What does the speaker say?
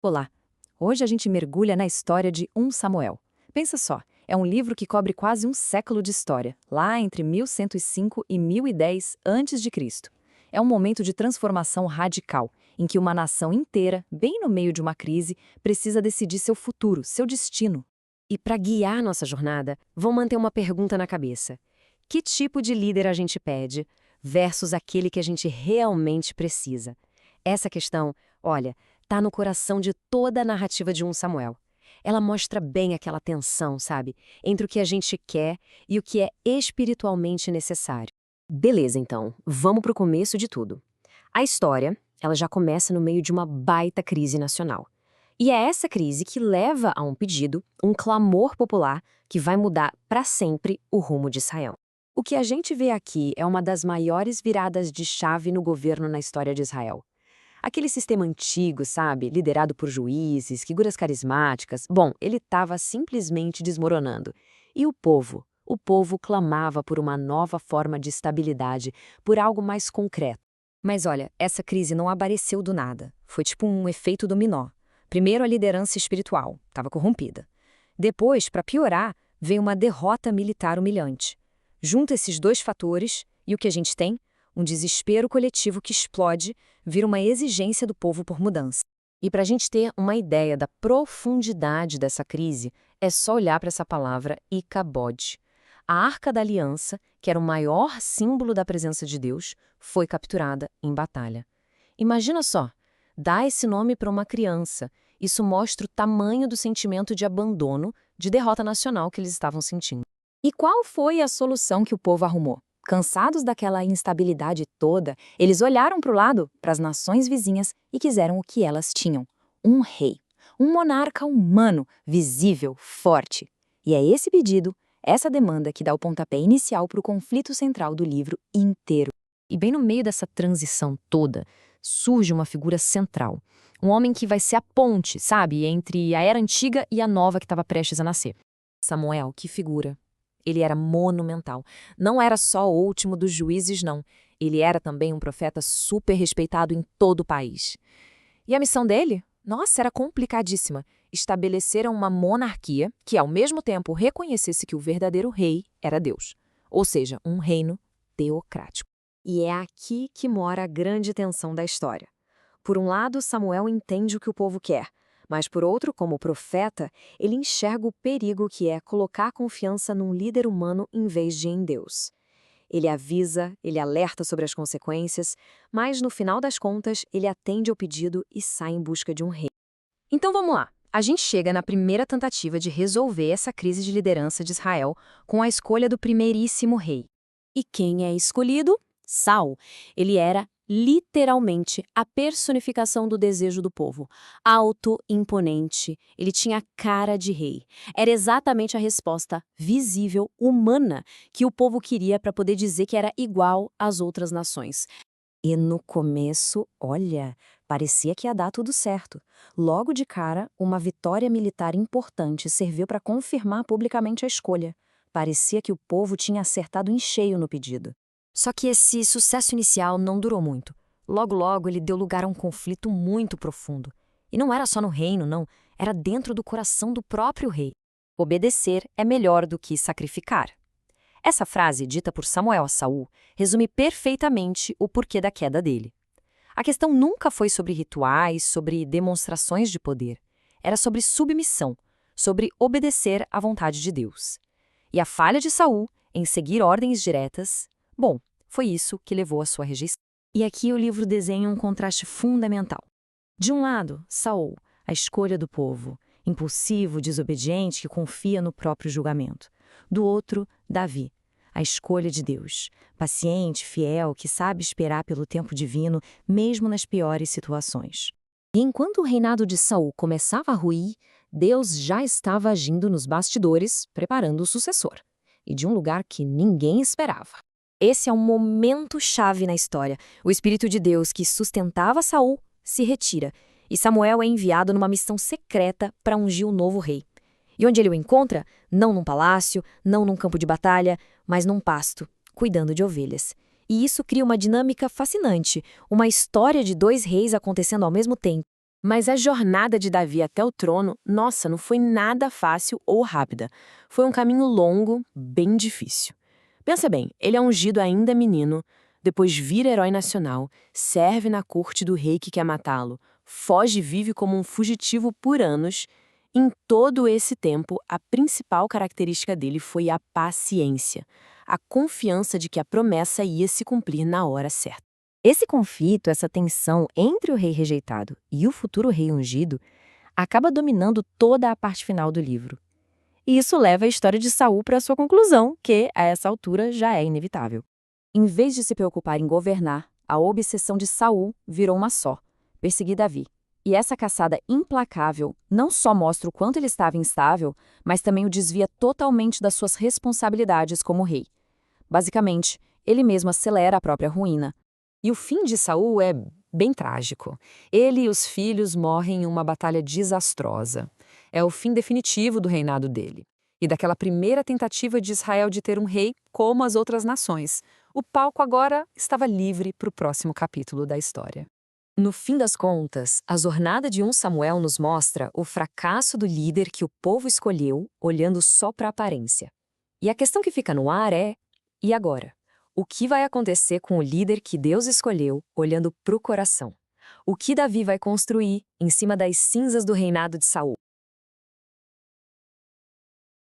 Olá! Hoje a gente mergulha na história de 1 Samuel. Pensa só, é um livro que cobre quase um século de história, lá entre 1105 e 1010 a.C. É um momento de transformação radical, em que uma nação inteira, bem no meio de uma crise, precisa decidir seu futuro, seu destino. E para guiar nossa jornada, vão manter uma pergunta na cabeça. Que tipo de líder a gente pede versus aquele que a gente realmente precisa? Essa questão, olha, tá no coração de toda a narrativa de 1 Samuel. Ela mostra bem aquela tensão, sabe, entre o que a gente quer e o que é espiritualmente necessário. Beleza, então, vamos pro começo de tudo. A história, ela já começa no meio de uma baita crise nacional. E é essa crise que leva a um pedido, um clamor popular que vai mudar para sempre o rumo de Israel. O que a gente vê aqui é uma das maiores viradas de chave no governo na história de Israel. Aquele sistema antigo, sabe, liderado por juízes, figuras carismáticas, bom, ele estava simplesmente desmoronando. E o povo? O povo clamava por uma nova forma de estabilidade, por algo mais concreto. Mas olha, essa crise não apareceu do nada. Foi tipo um efeito dominó. Primeiro, a liderança espiritual estava corrompida. Depois, para piorar, veio uma derrota militar humilhante. Junta esses dois fatores, e o que a gente tem? Um desespero coletivo que explode, vira uma exigência do povo por mudança. E para a gente ter uma ideia da profundidade dessa crise, é só olhar para essa palavra Icabod. A Arca da Aliança, que era o maior símbolo da presença de Deus, foi capturada em batalha. Imagina só, dá esse nome para uma criança. Isso mostra o tamanho do sentimento de abandono, de derrota nacional que eles estavam sentindo. E qual foi a solução que o povo arrumou? Cansados daquela instabilidade toda, eles olharam para o lado, para as nações vizinhas, e quiseram o que elas tinham: um rei, um monarca humano, visível, forte. E é esse pedido, essa demanda que dá o pontapé inicial para o conflito central do livro inteiro. E bem no meio dessa transição toda, surge uma figura central. Um homem que vai ser a ponte, sabe, entre a era antiga e a nova que estava prestes a nascer. Samuel, que figura! Ele era monumental. Não era só o último dos juízes, não. Ele era também um profeta super respeitado em todo o país. E a missão dele? Nossa, era complicadíssima. Estabeleceram uma monarquia que, ao mesmo tempo, reconhecesse que o verdadeiro rei era Deus. Ou seja, um reino teocrático. E é aqui que mora a grande tensão da história. Por um lado, Samuel entende o que o povo quer. Mas, por outro, como profeta, ele enxerga o perigo que é colocar a confiança num líder humano em vez de em Deus. Ele avisa, ele alerta sobre as consequências, mas, no final das contas, ele atende ao pedido e sai em busca de um rei. Então vamos lá. A gente chega na primeira tentativa de resolver essa crise de liderança de Israel com a escolha do primeiríssimo rei. E quem é escolhido? Saul. Ele era literalmente a personificação do desejo do povo. Alto, imponente, ele tinha cara de rei. Era exatamente a resposta visível, humana, que o povo queria para poder dizer que era igual às outras nações. E no começo, olha, parecia que ia dar tudo certo. Logo de cara, uma vitória militar importante serviu para confirmar publicamente a escolha. Parecia que o povo tinha acertado em cheio no pedido. Só que esse sucesso inicial não durou muito. Logo, ele deu lugar a um conflito muito profundo. E não era só no reino, não. Era dentro do coração do próprio rei. Obedecer é melhor do que sacrificar. Essa frase, dita por Samuel a Saul, resume perfeitamente o porquê da queda dele. A questão nunca foi sobre rituais, sobre demonstrações de poder. Era sobre submissão, sobre obedecer à vontade de Deus. E a falha de Saul em seguir ordens diretas, bom, foi isso que levou à sua rejeição. E aqui o livro desenha um contraste fundamental. De um lado, Saul, a escolha do povo, impulsivo, desobediente, que confia no próprio julgamento. Do outro, Davi, a escolha de Deus, paciente, fiel, que sabe esperar pelo tempo divino, mesmo nas piores situações. E enquanto o reinado de Saul começava a ruir, Deus já estava agindo nos bastidores, preparando o sucessor. E de um lugar que ninguém esperava. Esse é um momento-chave na história. O Espírito de Deus que sustentava Saul se retira, e Samuel é enviado numa missão secreta para ungir o novo rei. E onde ele o encontra? Não num palácio, não num campo de batalha, mas num pasto, cuidando de ovelhas. E isso cria uma dinâmica fascinante, uma história de dois reis acontecendo ao mesmo tempo. Mas a jornada de Davi até o trono, nossa, não foi nada fácil ou rápida. Foi um caminho longo, bem difícil. Pensa bem, ele é ungido ainda menino, depois vira herói nacional, serve na corte do rei que quer matá-lo, foge e vive como um fugitivo por anos. Em todo esse tempo, a principal característica dele foi a paciência, a confiança de que a promessa ia se cumprir na hora certa. Esse conflito, essa tensão entre o rei rejeitado e o futuro rei ungido, acaba dominando toda a parte final do livro. E isso leva a história de Saul para sua conclusão, que, a essa altura, já é inevitável. Em vez de se preocupar em governar, a obsessão de Saul virou uma só: perseguir Davi. E essa caçada implacável não só mostra o quanto ele estava instável, mas também o desvia totalmente das suas responsabilidades como rei. Basicamente, ele mesmo acelera a própria ruína. E o fim de Saul é bem trágico. Ele e os filhos morrem em uma batalha desastrosa. É o fim definitivo do reinado dele. E daquela primeira tentativa de Israel de ter um rei como as outras nações. O palco agora estava livre para o próximo capítulo da história. No fim das contas, a jornada de 1 Samuel nos mostra o fracasso do líder que o povo escolheu, olhando só para a aparência. E a questão que fica no ar é: e agora? O que vai acontecer com o líder que Deus escolheu, olhando para o coração? O que Davi vai construir em cima das cinzas do reinado de Saul?